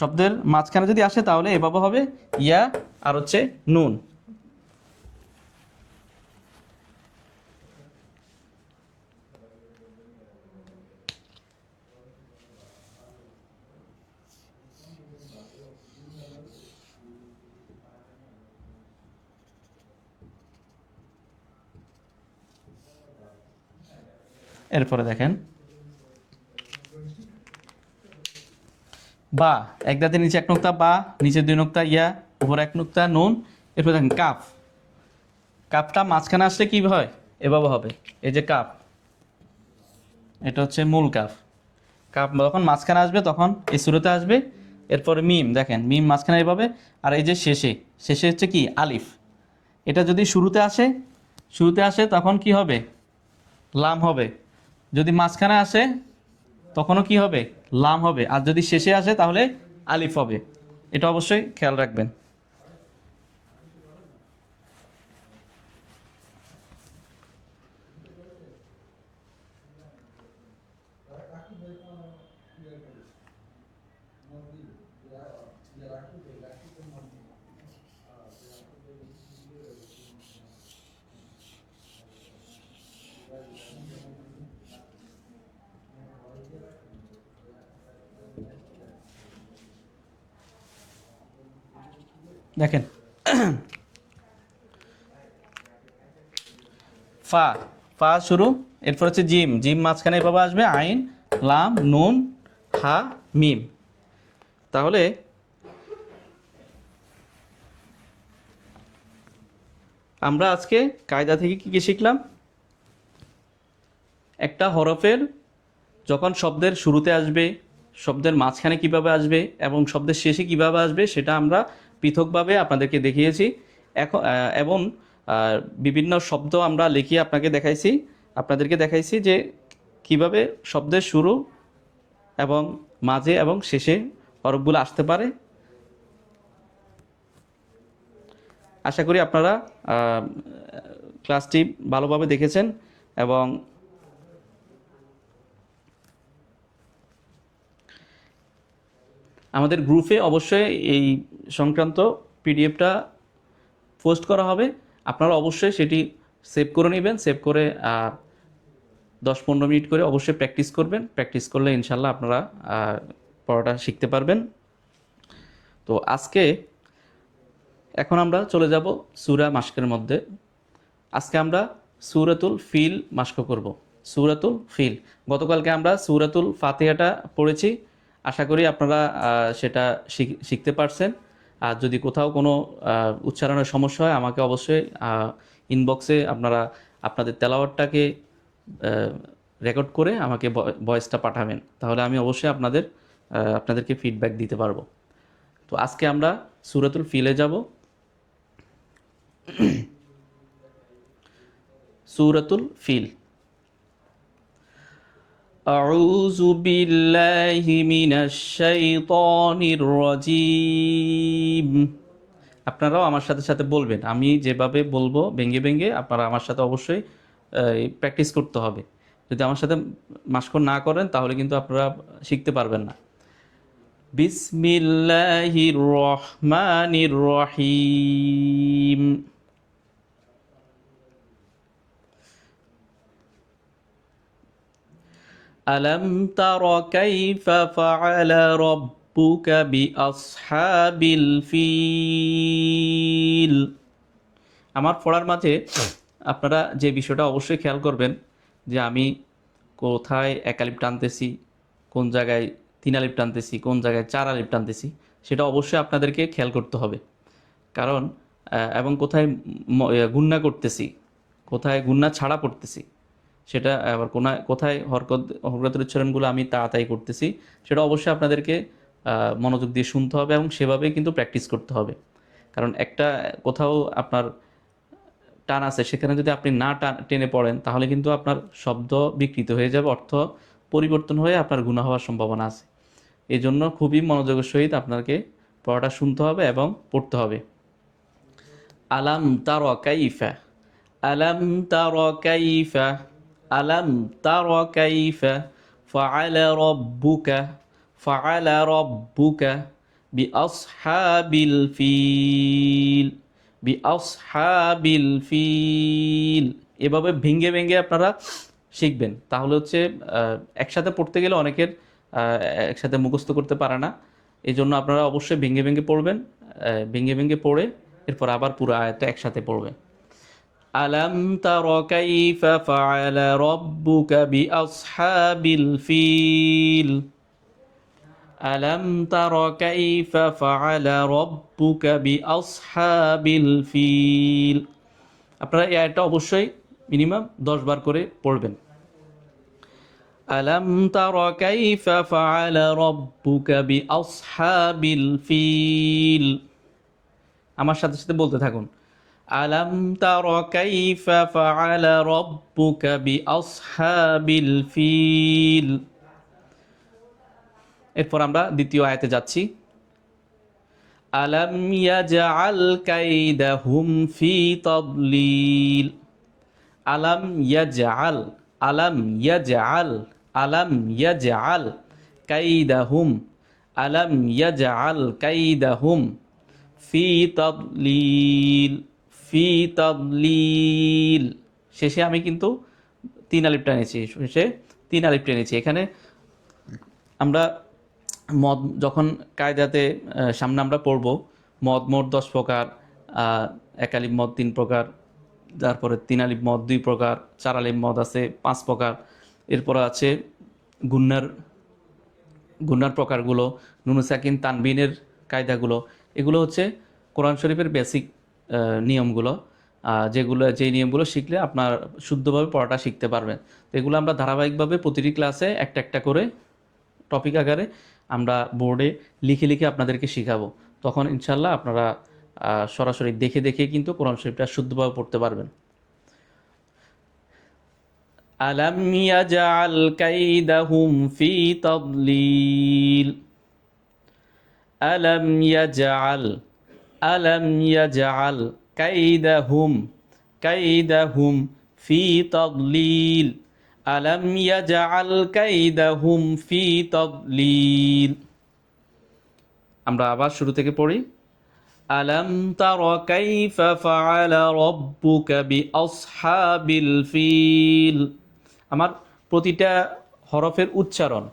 শব্দের মাঝখানে যদি আসে তাহলে এভাবে হবে, ইয়া আর হচ্ছে নুন। এরপরে দেখেন বা, এক দাঁতের নিচে এক নোক্তা বা, নিচে দুই নোক্তা ইয়া, উপরে এক নোক্তা নুন। এরপরে দেখেন কাফ, কাফটা মাঝখানে আসলে কি হয়, এভাবে হবে, এই যে কাফ, এটা হচ্ছে মূল কাফ। কাফ যখন মাঝখানে আসবে তখন এই সুরতে আসবে। এরপরে মিম, দেখেন মিম মাঝখানে এভাবে, আর এই যে শেষে, শেষে হচ্ছে কি আলিফ, এটা যদি শুরুতে আসে তখন কি হবে, লাম হবে। যদি মাঝখানে আসে তখনও কি হবে, লাম হবে। আর যদি শেষে আসে তাহলে আলিফ হবে। এটা অবশ্যই খেয়াল রাখবেন। দেখেন ফা, ফা শুরু, এরপর হচ্ছে জিম, জিম মাঝখানে এভাবে আসবে, আইন, লাম, নুন, হা, মিম। তাহলে আমরা আজকে কায়দা থেকে কি কি শিখলাম, একটা হরফের যখন শব্দের শুরুতে আসবে, শব্দের মাঝখানে কিভাবে আসবে এবং শব্দের শেষে কিভাবে আসবে সেটা আমরা পৃথকভাবে আপনাদেরকে দেখিয়েছি। এখন এবং বিভিন্ন শব্দ আমরা লিখিয়ে আপনাদেরকে দেখাইছি যে কিভাবে শব্দের শুরু এবং মাঝে এবং শেষে হরফগুলো আসতে পারে। আশা করি আপনারা ক্লাসটি ভালোভাবে দেখেছেন এবং আমাদের গ্রুপে অবশ্যই এই সংক্রান্ত পিডিএফটা পোস্ট করা হবে। আপনারা অবশ্যই সেটি সেভ করে নেবেন, সেভ করে 10-15 মিনিট করে অবশ্যই প্র্যাকটিস করবেন। প্র্যাকটিস করলে ইনশাল্লাহ আপনারা পড়াটা শিখতে পারবেন। তো এখন আমরা চলে যাব সূরা মাশকের মধ্যে। আজকে আমরা সূরাতুল ফিল মাশক করব। সূরাতুল ফিল, গতকালকে আমরা সূরাতুল ফাতিহাটা পড়েছি। আশা করি আপনারা সেটা শিখতে পারছেন। আর যদি কোথাও কোনো উচ্চারণের সমস্যা হয় আমাকে অবশ্যই ইনবক্সে আপনারা আপনাদের তেলাওয়াতটাকে রেকর্ড করে আমাকে ভয়েসটা পাঠাবেন, তাহলে আমি অবশ্যই আপনাদেরকে ফিডব্যাক দিতে পারবো। তো আজকে আমরা সূরাতুল ফিলে যাব। সূরাতুল ফিল। আউযু বিল্লাহি মিনাশ শাইতানির রাজীম। আপনারাও আমার সাথে সাথে বলবেন, আমি যেভাবে বলবো ভেঙে ভেঙে আপনারা আমার সাথে অবশ্যই প্র্যাকটিস করতে হবে। যদি আমার সাথে মাশক না করেন তাহলে কিন্তু আপনারা শিখতে পারবেন না। বিসমিল্লাহির রহমানির রহিম। আলম তারা কাইফা ফাআলা রাব্বুকা বিআসহাবিল ফিল। আমার পড়ার মাঝে আপনারা যে বিষয়টা অবশ্যই খেয়াল করবেন যে আমি কোথায় এক আলিফ টানতেছি, কোন জায়গায় 3 আলিফ টানতেছি, কোন জায়গায় 4 আলিফ টানতেছি, সেটা অবশ্যই আপনাদেরকে খেয়াল করতে হবে। কারণ এবং কোথায় গুণনা করতেছি, কোথায় গুণনা ছাড়া পড়তেছি, সেটা আবার কোথায় হরকতের উচ্চারণগুলো আমি তাড়াতাড়ি করতেছি, সেটা অবশ্যই আপনাদেরকে মনোযোগ দিয়ে শুনতে হবে এবং সেভাবেই কিন্তু প্র্যাকটিস করতে হবে। কারণ একটা কোথাও আপনার টান আছে, সেখানে যদি আপনি না টেনে পড়েন তাহলে কিন্তু আপনার শব্দ বিকৃত হয়ে যাবে, অর্থ পরিবর্তন হয়ে আপনার গুনাহ হওয়ার সম্ভাবনা আছে। এই জন্য খুবই মনোযোগের সহিত আপনাকে পড়াটা শুনতে হবে এবং পড়তে হবে। আলাম তারা কাইফা, আলাম তারা কাইফা, আলাম তারা কাইফা ফাআলা রাব্বুকা ফাআলা রাব্বুকা বিআসহাবিল ফিল বিআসহাবিল ফিল। এভাবে ভেঙে ভেঙে আপনারা শিখবেন, তাহলে হচ্ছে একসাথে পড়তে গেলে অনেকের একসাথে মুখস্থ করতে পারে না। এই জন্য আপনারা অবশ্যই ভেঙে ভেঙে পড়বেন, ভেঙে ভেঙে পড়ে এরপর আবার পুরো আয়াতটা একসাথে পড়বেন। আলাম তারা কাইফা ফাআলা রাব্বুকা বিআসহাবিল ফিল আলাম তারা কাইফা ফাআলা রাব্বুকা বিআসহাবিল ফিল। আপনারা এই আয়াতটা অবশ্যই মিনিমাম 10 বার করে পড়বেন। আলাম তারা কাইফা ফাআলা রাব্বুকা বিআসহাবিল ফিল। আমার সাথে সাথে বলতে থাকুন, আলাম তারা কাইফা ফাআলা রাব্বুকা বিআসহাবিল ফিল। এরপর আমরা দ্বিতীয় আয়াতে যাচ্ছি। আলাম ইয়াজআল কাইদাহুম ফি তাদলিল। আলাম ইয়াজআল আলাম ইয়াজআল আলাম ইয়াজআল কাইদাহুম আলাম ইয়াজআল কাইদাহুম ফি তাদলিল ফি তাদলিল। শেষে আমি কিন্তু 3 আলিফ টেনেছি, শেষে 3 আলিফ টেনেছি। এখানে আমরা মদ যখন কায়দাতে সামনে আমরা পড়ব, মদ মোট 10 প্রকার, এক আলিফ মদ 3 প্রকার, তারপরে 3 আলিফ মদ 2 প্রকার, 4 আলিফ মদ আছে 5 প্রকার, এরপর আছে গুন্নার প্রকারগুলো, নুন সাকিন তানবিনের কায়দাগুলো। এগুলো হচ্ছে কোরআন শরীফের বেসিক নিয়মগুলো, যেই নিয়মগুলো শিখলে আপনার শুদ্ধভাবে পড়াটা শিখতে পারবেন। তো এগুলো আমরা ধারাবাহিকভাবে প্রতিটি ক্লাসে একটা একটা করে টপিক আকারে আমরা বোর্ডে লিখে লিখে আপনাদেরকে শেখাবো। তখন ইনশাল্লাহ আপনারা সরাসরি দেখে দেখে কিন্তু কোরআন শরীফটা শুদ্ধভাবে পড়তে পারবেন। আলাম ইয়াজআল কাইদাহুম ফি তাদলিল আলাম ইয়াজআল আলাম ইয়াজআল কাইদাহুম ফি তাদলিল আলাম ইয়াজআল কাইদাহুম ফি তাদলিল। আমরা আবার শুরু থেকে পড়ি। আলাম তারা কাইফা ফাআলা রাব্বুকা বিআসহাবিল ফিল। আমার প্রতিটা হরফের উচ্চারণ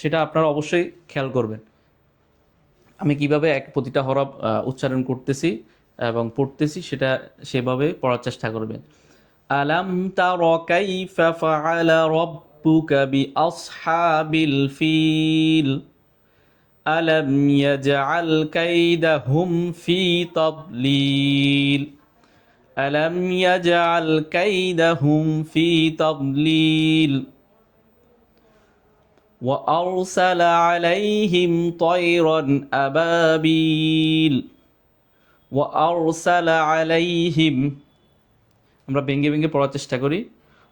সেটা আপনারা অবশ্যই খেয়াল করবেন। আমি কিভাবে প্রতিটা হরফ উচ্চারণ করতেছি এবং পড়তেছি সেটা সেভাবে পড়ার চেষ্টা করবেন। আলাম তারা কাইফা ফাআলা রাব্বুকা বিআসহাবিল ফিল আলাম ইয়াজআল কাইদাহুম ফি তাদলিল আলাম ইয়াজআল কাইদাহুম ফি তাদলিল ওয়া আরসালা আলাইহিম তায়রান আবাবিল ওয়া আরসালা আলাইহিম। আমরা ভেঙে ভেঙে পড়ার চেষ্টা করি।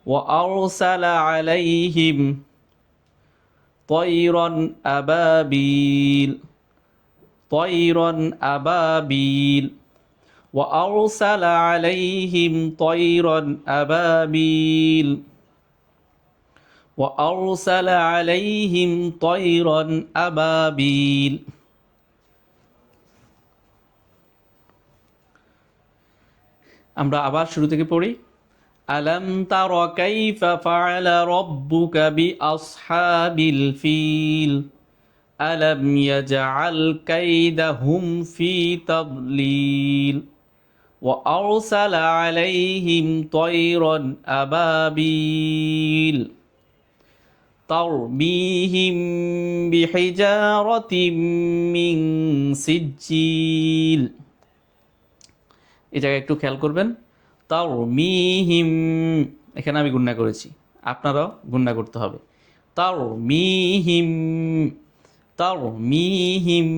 ওয়া আরসালা আলাইহিম তায়রান আবাবিল তায়রান আবাবিল ওয়া আরসালা আলাইহিম তায়রান আবাবিল ওয়া আরসালা আলাইহিম তায়রান আবাবিল। আমরা আবার শুরু থেকে পড়ি। আলাম তারা কাইফা ফাআলা রাব্বুকা বিআসহাবিল ফিল আলাম ইয়াজআল কাইদাহুম ফি তাদলিল ওয়া আরসালা আলাইহিম তায়রান আবাবিল তারমিহিম বিহিজারাতিম মিন সিজ্জিল। এই জায়গায় একটু খেয়াল করবেন। তারমিহিম, এখানে আমি গুণনা করেছি, আপনারাও গুণনা করতে হবে। তারমিহিম তারমিহিম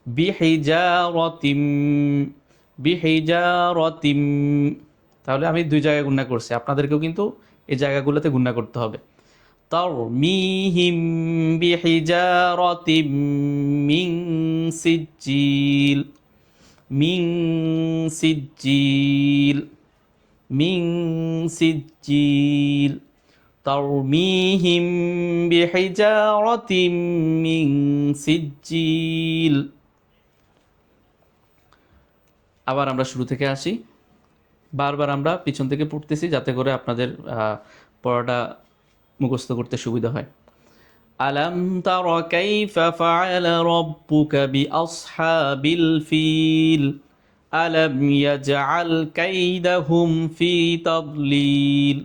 বিহিজারাতিম বিহিজারাতিম। তাহলে আমি 2 জায়গায় গুণনা করছি, আপনাদেরকেও কিন্তু এই জায়গাগুলোতে গুণনা করতে হবে। তারমিহিম বিহিজারাতিম মিন সিজ্জিল মিন Sejjil Ming Sejjil তারমিহিম বিহিজারাতিম Ming Sejjil. আবার আমরা শুরু থেকে আসি, বারবার আমরা পিছন থেকে পড়তেছি যাতে করে আপনাদের পড়াটা মুখস্থ করতে সুবিধা হয়। আলাম তারা কাইফা ফাআলা রাব্বুকা বিআসহাবিল ফিল আলাম ইয়াজআল কাইদাহুম ফি তাদলিল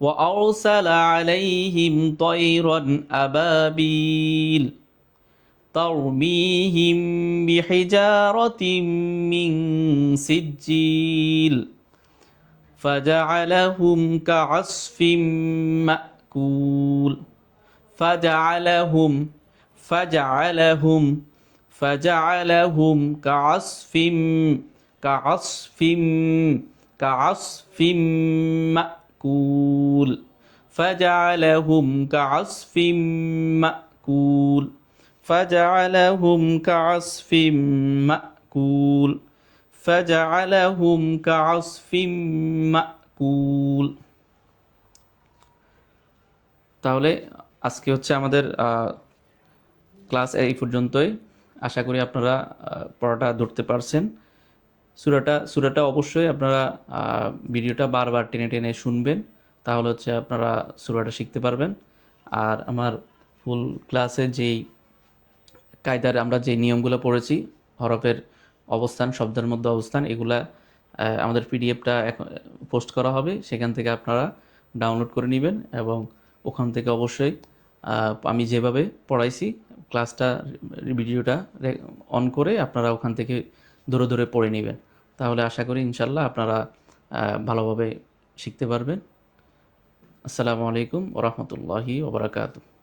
ওয়া আরসালা আলাইহিম তায়রান আবাবিল তারমিহিম বিহিজারাতিম মিন সিজ্জিল فجعلهم كعصف مأكول فجعلهم فجعلهم فجعلهم كعصف كعصف مأكول فجعلهم كعصف مأكول فجعلهم كعصف مأكول فجعلهم كعصف مأكول। তাহলে আজকে হচ্ছে আমাদের ক্লাস এই পর্যন্তই। আশা করি আপনারা পড়াটা ধরতে পারছেন। সূরাটা অবশ্যই আপনারা ভিডিওটা বারবার টেনে টেনে শুনবেন, তাহলে হচ্ছে আপনারা সূরাটা শিখতে পারবেন। আর আমার ফুল ক্লাসে যেই কায়দার আমরা যে নিয়মগুলো পড়েছি, হরফের অবস্থান, শব্দের মধ্যে অবস্থান, এগুলা আমাদের পিডিএফটা পোস্ট করা হবে, সেখান থেকে আপনারা ডাউনলোড করে নেবেন এবং ওখান থেকে অবশ্যই আমি যেভাবে পড়াইছি ক্লাসটা ভিডিওটা অন করে আপনারা ওখান থেকে ধরে ধরে পড়ে নেবেন। তাহলে আশা করি ইনশাল্লাহ আপনারা ভালোভাবে শিখতে পারবেন। আসসালামু আলাইকুম ওয়া রাহমাতুল্লাহি ওয়া বারাকাতুহু।